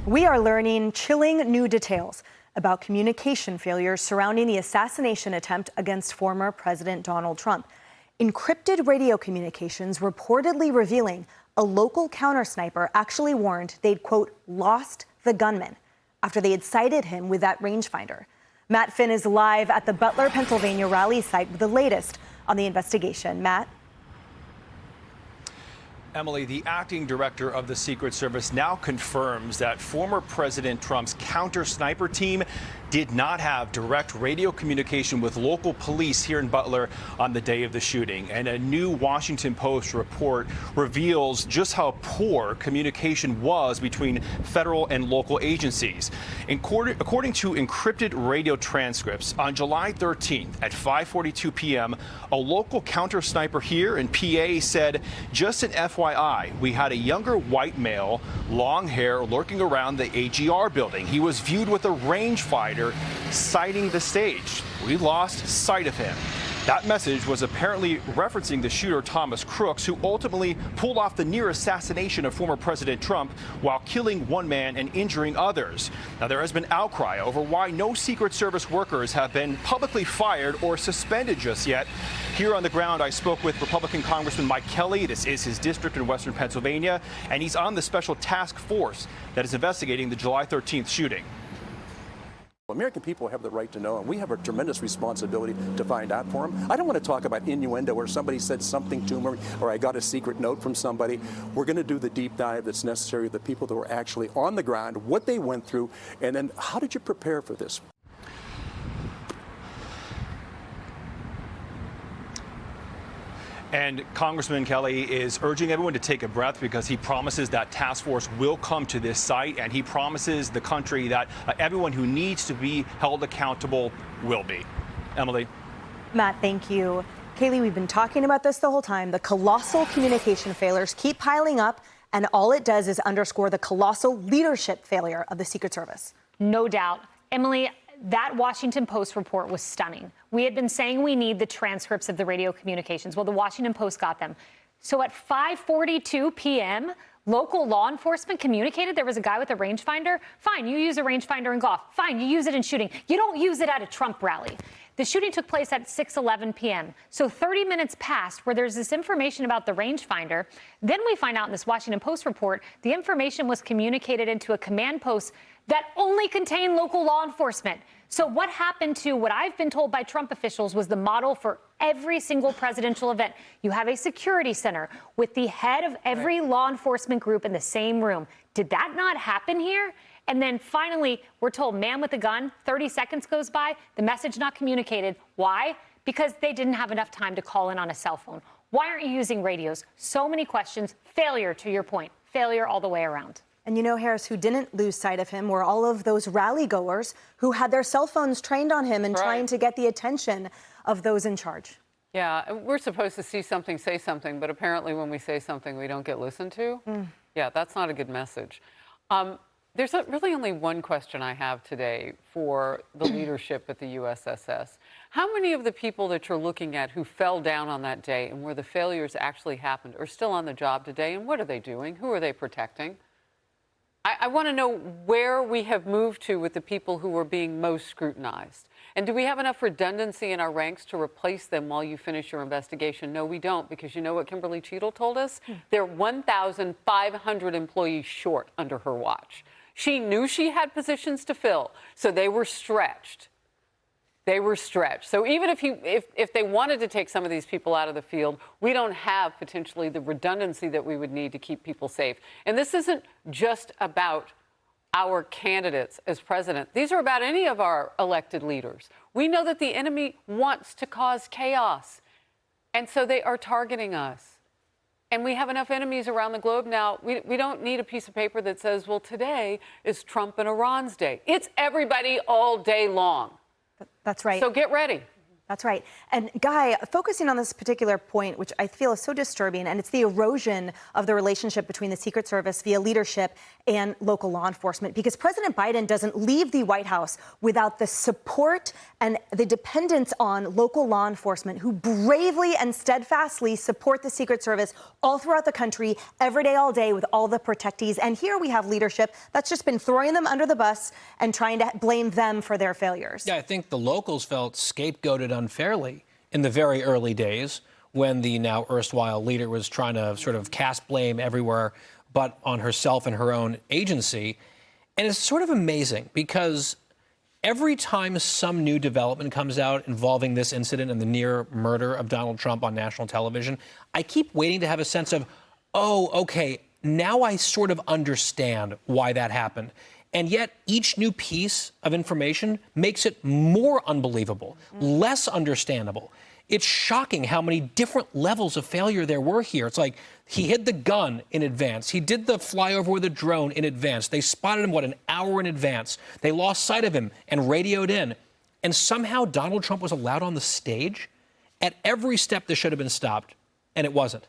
We are learning chilling new details about communication failures surrounding the assassination attempt against former President Donald Trump. Encrypted radio communications reportedly revealing a local counter-sniper actually warned they'd, quote, lost the gunman after they had sighted him with that rangefinder. Matt Finn is live at the Butler, Pennsylvania rally site with the latest on the investigation. Matt? Emily, the acting director of the Secret Service now confirms that former President Trump's counter-sniper team did not have direct radio communication with local police here in Butler on the day of the shooting. And a new Washington Post report reveals just how poor communication was between federal and local agencies. According to encrypted radio transcripts, on July 13th at 5:42 p.m., a local counter-sniper here in PA said, just an FYI, we had a younger white male, long hair, lurking around the AGR building. He was viewed with a rangefinder sighting the stage. We lost sight of him. That message was apparently referencing the shooter Thomas Crooks, who ultimately pulled off the near assassination of former President Trump while killing one man and injuring others. Now, there has been outcry over why no Secret Service workers have been publicly fired or suspended just yet. Here on the ground, I spoke with Republican Congressman Mike Kelly. This is his district in Western Pennsylvania, and he's on the special task force that is investigating the July 13th shooting. American people have the right to know, and we have a tremendous responsibility to find out for them. I don't want to talk about innuendo where somebody said something to me or I got a secret note from somebody. We're going to do the deep dive that's necessary with the people that were actually on the ground, what they went through, and then how did you prepare for this? And Congressman Kelly is urging everyone to take a breath because he promises that task force will come to this site, and he promises the country that everyone who needs to be held accountable will be. Emily. Matt, thank you. Kaylee, we've been talking about this the whole time. The colossal communication failures keep piling up, and all it does is underscore the colossal leadership failure of the Secret Service. No doubt. Emily, that Washington Post report was stunning. We had been saying we need the transcripts of the radio communications. Well, the Washington Post got them. So at 5:42 p.m., local law enforcement communicated there was a guy with a rangefinder. Fine, you use a rangefinder in golf. Fine, you use it in shooting. You don't use it at a Trump rally. The shooting took place at 6:11 p.m. So 30 minutes passed where there's this information about the rangefinder. Then we find out in this Washington Post report, the information was communicated into a command post that only contained local law enforcement. So what happened to what I've been told by Trump officials was the model for every single presidential event. You have a security center with the head of every law enforcement group in the same room. Did that not happen here? And then finally, we're told man with a gun, 30 seconds goes by, the message not communicated. Why? Because they didn't have enough time to call in on a cell phone. Why aren't you using radios? So many questions. Failure, to your point. Failure all the way around. And you know, Harris, who didn't lose sight of him were all of those rally goers who had their cell phones trained on him and trying to get the attention of those in charge. Yeah, we're supposed to see something, say something, but apparently when we say something, we don't get listened to. Yeah, that's not a good message. There's really only one question I have today for the leadership at the USSS. How many of the people that you're looking at who fell down on that day and where the failures actually happened are still on the job today, and what are they doing? Who are they protecting? I want to know where we have moved to with the people who are being most scrutinized. And do we have enough redundancy in our ranks to replace them while you finish your investigation? No, we don't, because you know what Kimberly Cheadle told us? They're 1,500 employees short under her watch. She knew she had positions to fill, so they were stretched. They were stretched. So even if they wanted to take some of these people out of the field, we don't have potentially the redundancy that we would need to keep people safe. And this isn't just about our candidates as president. These are about any of our elected leaders. We know that the enemy wants to cause chaos, and so they are targeting us. And we have enough enemies around the globe now. We don't need a piece of paper that says, well, today is Trump and Iran's day. It's everybody all day long. That's right. So get ready. That's right. And Guy, focusing on this particular point, which I feel is so disturbing, and it's the erosion of the relationship between the Secret Service via leadership and local law enforcement, because President Biden doesn't leave the White House without the support and the dependence on local law enforcement who bravely and steadfastly support the Secret Service all throughout the country, every day, all day, with all the protectees. And here we have leadership that's just been throwing them under the bus and trying to blame them for their failures. Yeah, I think the locals felt scapegoated unfairly in the very early days when the now erstwhile leader was trying to sort of cast blame everywhere but on herself and her own agency. And it's sort of amazing because every time some new development comes out involving this incident and the near murder of Donald Trump on national television, I keep waiting to have a sense of, oh, okay, now I sort of understand why that happened. And yet each new piece of information makes it more unbelievable, less understandable. It's shocking how many different levels of failure there were here. It's like he hid the gun in advance. He did the flyover with a drone in advance. They spotted him, an hour in advance. They lost sight of him and radioed in. And somehow Donald Trump was allowed on the stage. At every step, this should have been stopped, and it wasn't.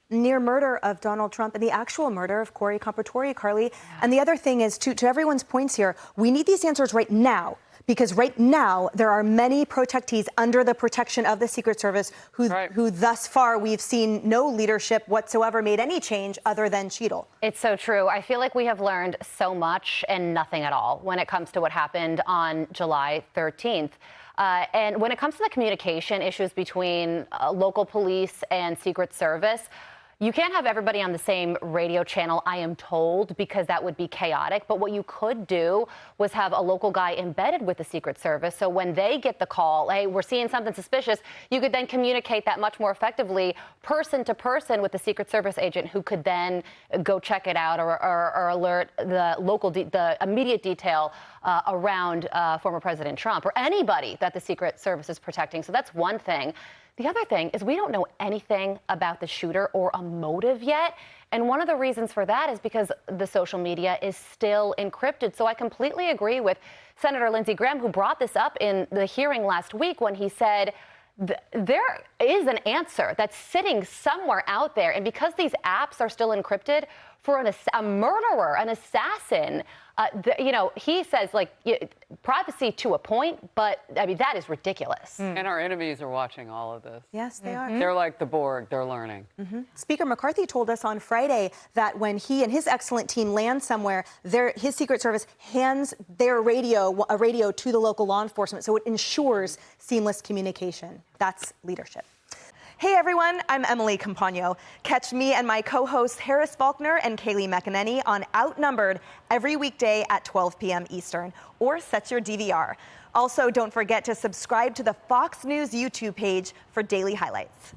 Near murder of Donald Trump and the actual murder of Corey Compertori, Carly. And the other thing is, to everyone's points here, we need these answers right now, because right now there are many protectees under the protection of the Secret Service who thus far we've seen no leadership whatsoever made any change other than Cheadle. It's so true. I feel like we have learned so much and nothing at all when it comes to what happened on July 13th. And when it comes to the communication issues between local police and Secret Service, you can't have everybody on the same radio channel, I am told, because that would be chaotic. But what you could do was have a local guy embedded with the Secret Service. So when they get the call, hey, we're seeing something suspicious, you could then communicate that much more effectively person to person with the Secret Service agent who could then go check it out or alert the immediate detail around former President Trump or anybody that the Secret Service is protecting. So that's one thing. The other thing is we don't know anything about the shooter or a motive yet. And one of the reasons for that is because the social media is still encrypted. So I completely agree with Senator Lindsey Graham, who brought this up in the hearing last week when he said there is an answer that's sitting somewhere out there. And because these apps are still encrypted, for a murderer, an assassin, he says, privacy to a point, but, I mean, that is ridiculous. And our enemies are watching all of this. Yes, they are. They're like the Borg. They're learning. Speaker McCarthy told us on Friday that when he and his excellent team land somewhere, his Secret Service hands a radio to the local law enforcement, so it ensures seamless communication. That's leadership. Hey everyone, I'm Emily Campagno. Catch me and my co-hosts Harris Faulkner and Kaylee McEnany on Outnumbered every weekday at 12 p.m. Eastern, or set your DVR. Also, don't forget to subscribe to the Fox News YouTube page for daily highlights.